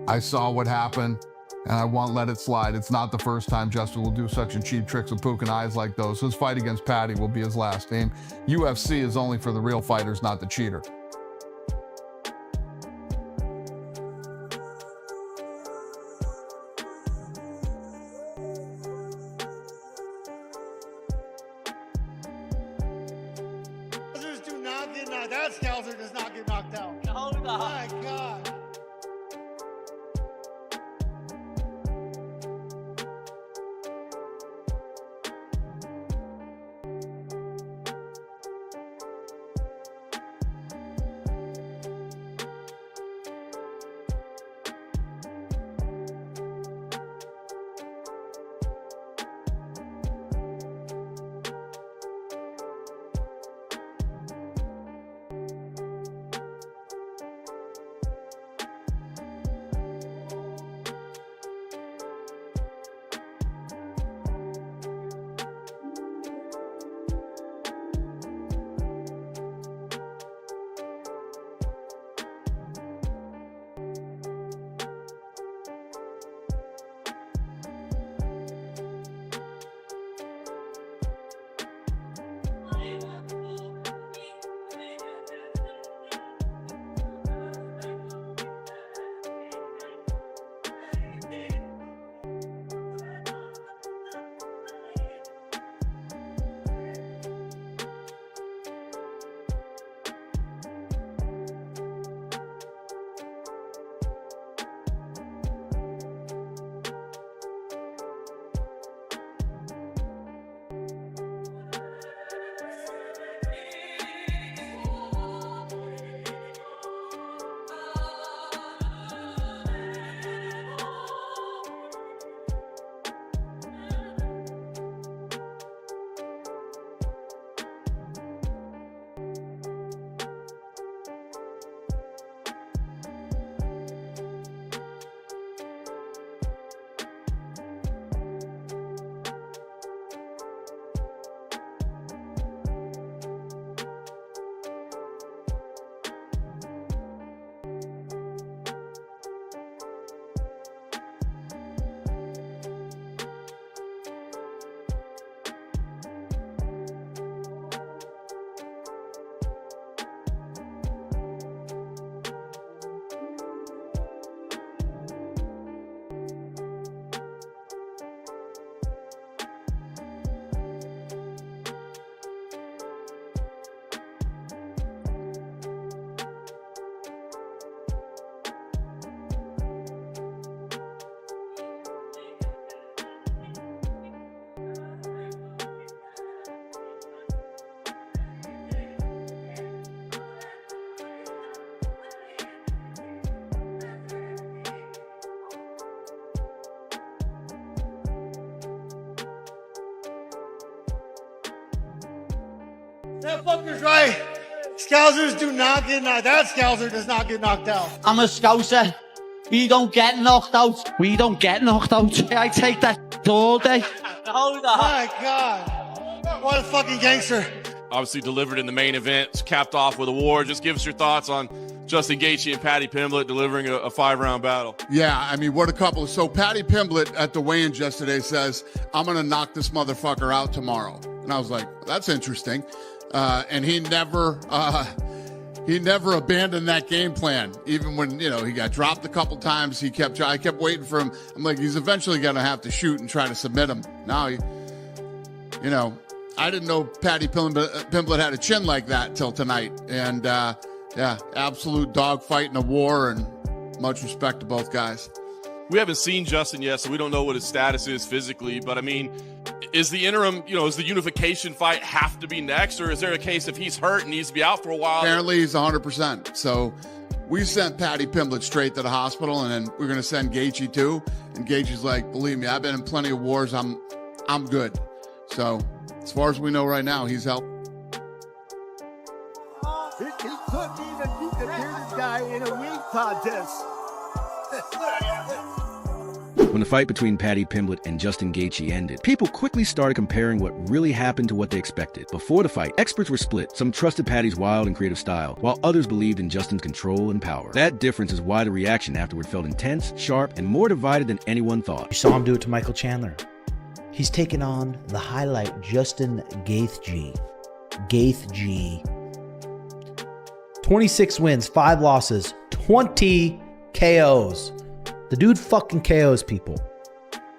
I saw what happened, and I won't let it slide. It's not the first time Justin will do such cheap tricks with poking eyes like those. His fight against Paddy will be his last aim. UFC is only for the real fighters, not the cheater. That Scouser does not get knocked out. Hold on. My God. That fucker's right. Scousers do not get knocked out. That Scouser does not get knocked out. I'm a Scouser. We don't get knocked out. We don't get knocked out. I take that all day. Hold on. My God. What a fucking gangster. Obviously delivered in the main event, capped off with a war. Just give us your thoughts on Justin Gaethje and Paddy Pimblett delivering a 5-round battle. Yeah, I mean, what a couple. So Paddy Pimblett at the weigh-in yesterday says, I'm going to knock this motherfucker out tomorrow. And I was like, that's interesting. And he never abandoned that game plan. Even when, he got dropped a couple times, I kept waiting for him. I'm like, he's eventually going to have to shoot and try to submit him. Now, I didn't know Paddy Pimblett had a chin like that till tonight. And, absolute dogfight in a war, and much respect to both guys. We haven't seen Justin yet, so we don't know what his status is physically. But, I mean, is the interim, is the unification fight have to be next? Or is there a case if he's hurt and needs to be out for a while? Apparently he's 100%. So we sent Paddy Pimblett straight to the hospital, and then we're going to send Gaethje too. And Gaethje's like, believe me, I've been in plenty of wars. I'm good. So as far as we know right now, he's healthy. He couldn't even beat the bearded guy in a weight contest. When the fight between Paddy Pimblett and Justin Gaethje ended, people quickly started comparing what really happened to what they expected. Before the fight, experts were split. Some trusted Paddy's wild and creative style, while others believed in Justin's control and power. That difference is why the reaction afterward felt intense, sharp, and more divided than anyone thought. You saw him do it to Michael Chandler. He's taken on the highlight, Justin Gaethje. 26 wins, 5 losses, 20 KOs. The dude fucking KOs people.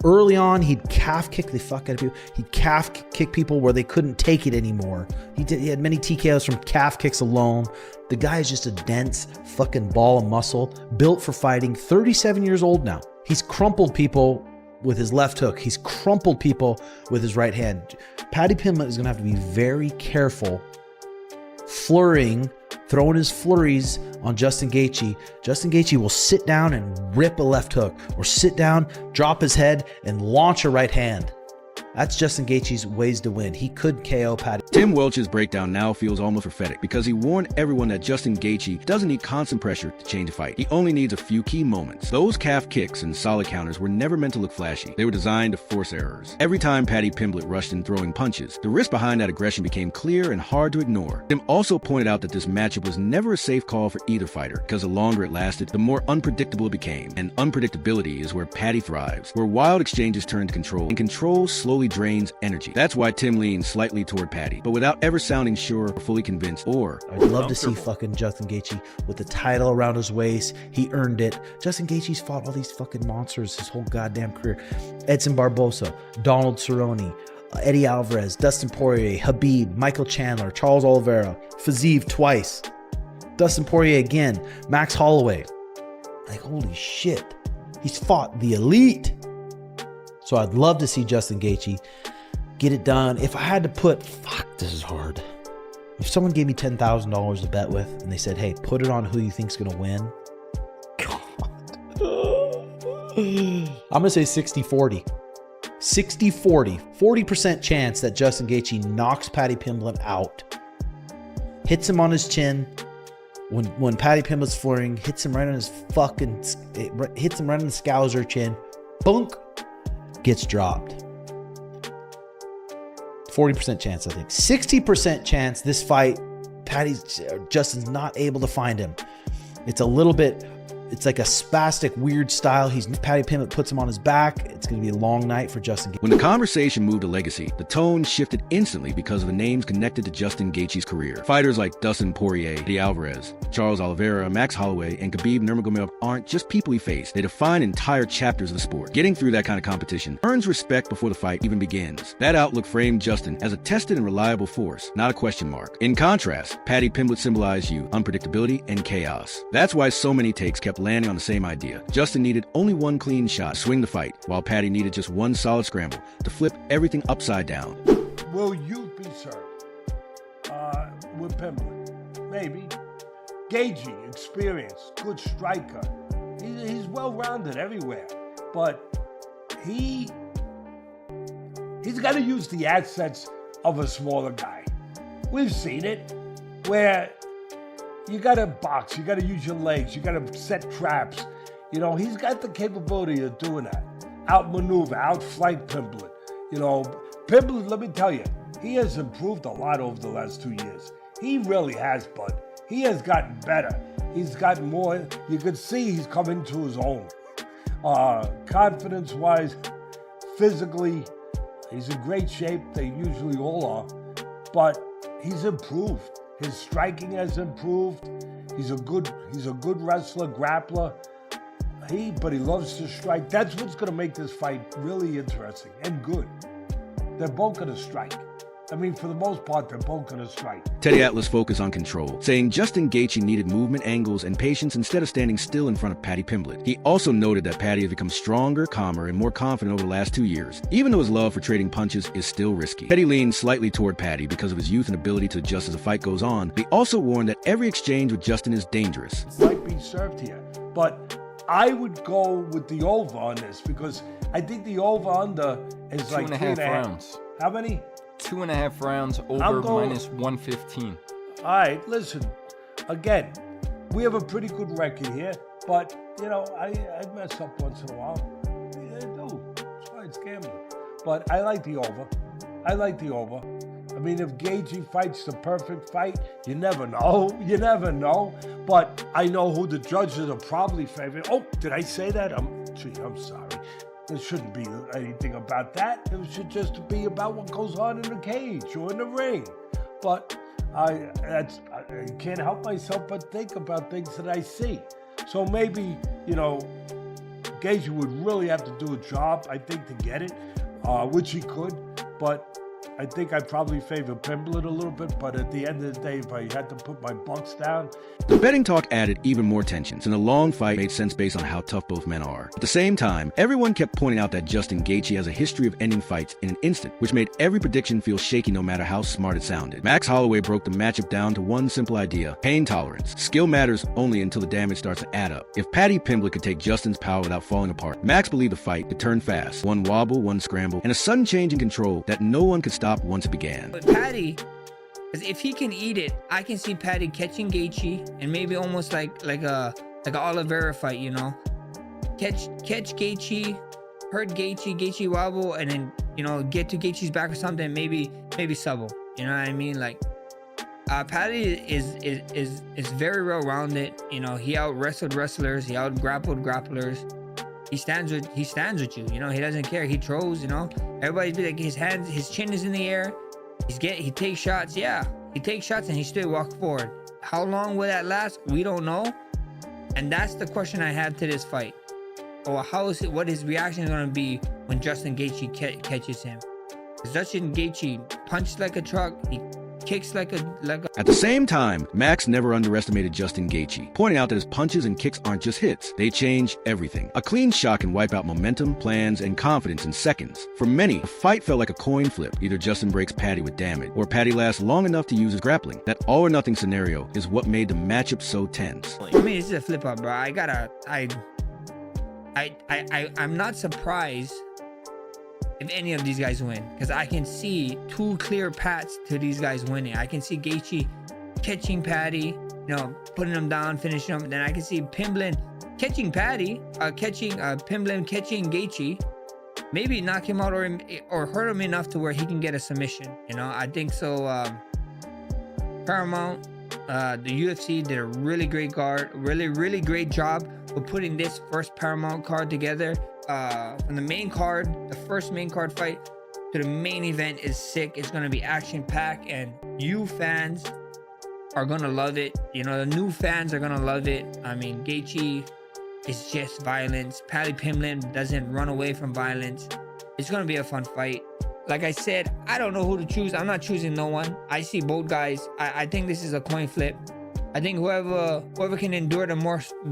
Early on, he'd calf kick the fuck out of people. He'd calf kick people where they couldn't take it anymore. He had many TKOs from calf kicks alone. The guy is just a dense fucking ball of muscle, built for fighting, 37 years old now. He's crumpled people with his left hook. He's crumpled people with his right hand. Paddy Pimblett is going to have to be very careful throwing his flurries on Justin Gaethje. Justin Gaethje will sit down and rip a left hook, or sit down, drop his head, and launch a right hand. That's Justin Gaethje's ways to win. He could KO Paddy. Tim Welch's breakdown now feels almost prophetic because he warned everyone that Justin Gaethje doesn't need constant pressure to change a fight. He only needs a few key moments. Those calf kicks and solid counters were never meant to look flashy. They were designed to force errors. Every time Paddy Pimblett rushed in throwing punches, the risk behind that aggression became clear and hard to ignore. Tim also pointed out that this matchup was never a safe call for either fighter because the longer it lasted, the more unpredictable it became. And unpredictability is where Paddy thrives, where wild exchanges turn to control, and control slowly drains energy. That's why Tim leans slightly toward Paddy, but without ever sounding sure or fully convinced or I'd love to see fucking Justin Gaethje with the title around his waist. He earned it. Justin Gaethje's fought all these fucking monsters his whole goddamn career. Edson Barbosa, Donald Cerrone, Eddie Alvarez, Dustin Poirier, Habib, Michael Chandler, Charles Oliveira, Fiziev twice, Dustin Poirier again, Max Holloway. Like, holy shit. He's fought the elite. So I'd love to see Justin Gaethje get it done. If I had to put, this is hard. If someone gave me $10,000 to bet with and they said, hey, put it on who you think's going to win. God. I'm going to say 60-40. 60-40. 40% chance that Justin Gaethje knocks Paddy Pimblett out. Hits him on his chin. When Paddy Pimblett's flooring, hits him right on his hits him right on the scouser chin. Bunk. Gets dropped. 40% chance, I think. 60% chance this fight, Justin's not able to find him. It's a little bit, it's like a spastic, weird style. Paddy Pimblett puts him on his back. It's going to be a long night for Justin Gaethje. When the conversation moved to legacy, the tone shifted instantly because of the names connected to Justin Gaethje's career. Fighters like Dustin Poirier, Eddie Alvarez, Charles Oliveira, Max Holloway, and Khabib Nurmagomedov aren't just people he faced. They define entire chapters of the sport. Getting through that kind of competition earns respect before the fight even begins. That outlook framed Justin as a tested and reliable force, not a question mark. In contrast, Paddy Pimblett symbolized unpredictability and chaos. That's why so many takes kept landing on the same idea. Justin needed only one clean shot to swing the fight, while Paddy needed just one solid scramble to flip everything upside down. Will you be served with Pimblett? Maybe. Gaethje, experienced, good striker. He's well-rounded everywhere, but he's got to use the assets of a smaller guy. We've seen it, where you got to box, you got to use your legs, you got to set traps. You know, he's got the capability of doing that. Outmaneuver, outflank Pimblett. You know, Pimblett, let me tell you, he has improved a lot over the last 2 years. He really has, bud. He has gotten better. He's gotten more. You could see he's come into his own. Confidence-wise, physically, he's in great shape. They usually all are. But he's improved. His striking has improved. He's a good wrestler, grappler. But he loves to strike. That's what's going to make this fight really interesting and good. They're both going to strike. I mean, for the most part, they're both going to strike. Teddy Atlas focused on control, saying Justin Gaethje needed movement, angles, and patience instead of standing still in front of Paddy Pimblett. He also noted that Paddy has become stronger, calmer, and more confident over the last 2 years, even though his love for trading punches is still risky. Teddy leaned slightly toward Paddy because of his youth and ability to adjust as the fight goes on. He also warned that every exchange with Justin is dangerous. Might be served here, but I would go with the over on this because I think the over-under is like 2.5 rounds. How many? 2.5 rounds, over minus 115. All right, listen. Again, we have a pretty good record here, but, you know, I mess up once in a while. They do. That's why it's gambling. But I like the over. I like the over. I mean, if Gaethje fights the perfect fight, you never know. You never know. But I know who the judges are probably favoring. Oh, did I say that? I'm sorry. There shouldn't be anything about that. It should just be about what goes on in the cage or in the ring. But I can't help myself but think about things that I see. So maybe, Gaethje would really have to do a job, I think, to get it, which he could. But I think I'd probably favor Pimblett a little bit, but at the end of the day, if I had to put my bucks down. The betting talk added even more tensions, and the long fight made sense based on how tough both men are. At the same time, everyone kept pointing out that Justin Gaethje has a history of ending fights in an instant, which made every prediction feel shaky no matter how smart it sounded. Max Holloway broke the matchup down to one simple idea: pain tolerance. Skill matters only until the damage starts to add up. If Paddy Pimblett could take Justin's power without falling apart, Max believed the fight could turn fast. One wobble, one scramble, and a sudden change in control that no one could stop once it began. But Paddy, if he can eat it, I can see Paddy catching Gaethje and maybe almost like a Oliveira fight, catch Gaethje, hurt Gaethje wobble, and then get to Gaethje's back or something, maybe subtle. You know what I mean? Like Paddy is very well rounded. He out wrestled wrestlers, he out grappled grapplers. He stands with you. He doesn't care. He throws. Everybody's be like his chin is in the air. He takes shots. Yeah, he takes shots and he still walks forward. How long will that last? We don't know. And that's the question I have to this fight. Or what his reaction is going to be when Justin Gaethje catches him. Because Justin Gaethje punched like a truck. He kicks like a... At the same time, Max never underestimated Justin Gaethje, pointing out that his punches and kicks aren't just hits. They change everything. A clean shot can wipe out momentum, plans, and confidence in seconds. For many, the fight felt like a coin flip. Either Justin breaks Paddy with damage, or Paddy lasts long enough to use his grappling. That all-or-nothing scenario is what made the matchup so tense. For me, this is a flip-up, bro. I'm not surprised if any of these guys win, because I can see two clear paths to these guys winning. I can see Gaethje catching Paddy, putting him down, finishing him. Then I can see Pimblett catching Paddy, Pimblett catching Gaethje, maybe knock him out or hurt him enough to where he can get a submission. I think so. Paramount, the UFC did a really great really great job of putting this first Paramount card together. From the main card, the first main card fight to the main event is sick. It's gonna be action-packed, and you fans are gonna love it. The new fans are gonna love it. I mean, Gaethje is just violence. Paddy Pimblett doesn't run away from violence. It's gonna be a fun fight. Like I said, I don't know who to choose. I'm not choosing no one. I see both guys. I think this is a coin flip. I think whoever can endure the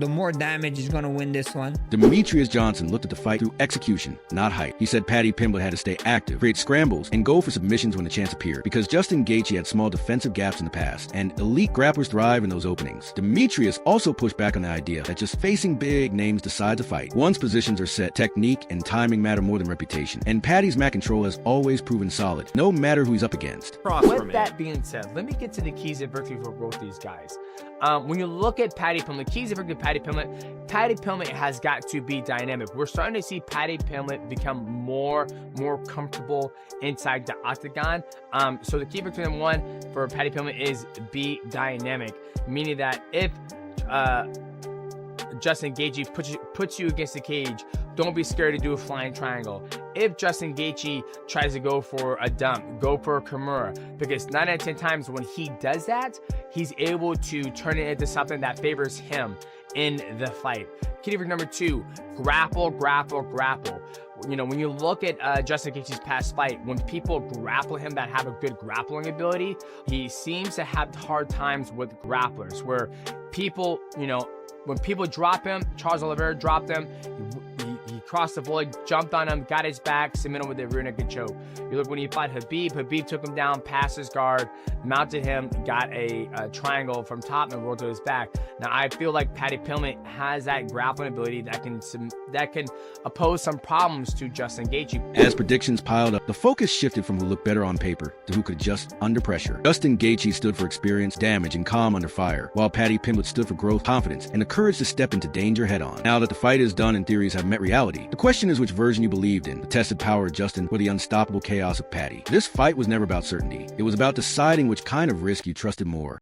more damage is going to win this one. Demetrius Johnson looked at the fight through execution, not height. He said Paddy Pimblett had to stay active, create scrambles, and go for submissions when the chance appeared, because Justin Gaethje had small defensive gaps in the past, and elite grapplers thrive in those openings. Demetrius also pushed back on the idea that just facing big names decides a fight. Once positions are set, technique and timing matter more than reputation, and Paddy's mat control has always proven solid, no matter who he's up against. With that being said, let me get to the keys of victory for both these guys. When you look at Paddy Pimblett, keys of victory to Paddy Pimblett has got to be dynamic. We're starting to see Paddy Pimblett become more comfortable inside the octagon. So the key victory number one for Paddy Pimblett is be dynamic, meaning that if Justin Gaethje puts you against the cage, don't be scared to do a flying triangle. If Justin Gaethje tries to go for a dump, go for a Kimura, because 9 out of 10 times when he does that, he's able to turn it into something that favors him in the fight. Key victory number two, grapple. When you look at Justin Gaethje's past fight, when people grapple him that have a good grappling ability, he seems to have hard times with grapplers, where people, when people drop him, Charles Oliveira dropped him, he crossed the volley, jumped on him, got his back, submitted him with a rear naked choke. You look when he fought Habib took him down, passed his guard, mounted him, got a triangle from top and rolled to his back. Now I feel like Paddy Pimblett has that grappling ability that can oppose some problems to Justin Gaethje. As predictions piled up, the focus shifted from who looked better on paper to who could adjust under pressure. Justin Gaethje stood for experience, damage, and calm under fire, while Paddy Pimblett stood for growth, confidence, and the courage to step into danger head-on. Now that the fight is done and theories have met reality, ability. The question is which version you believed in, the tested power of Justin or the unstoppable chaos of Paddy. This fight was never about certainty. It was about deciding which kind of risk you trusted more.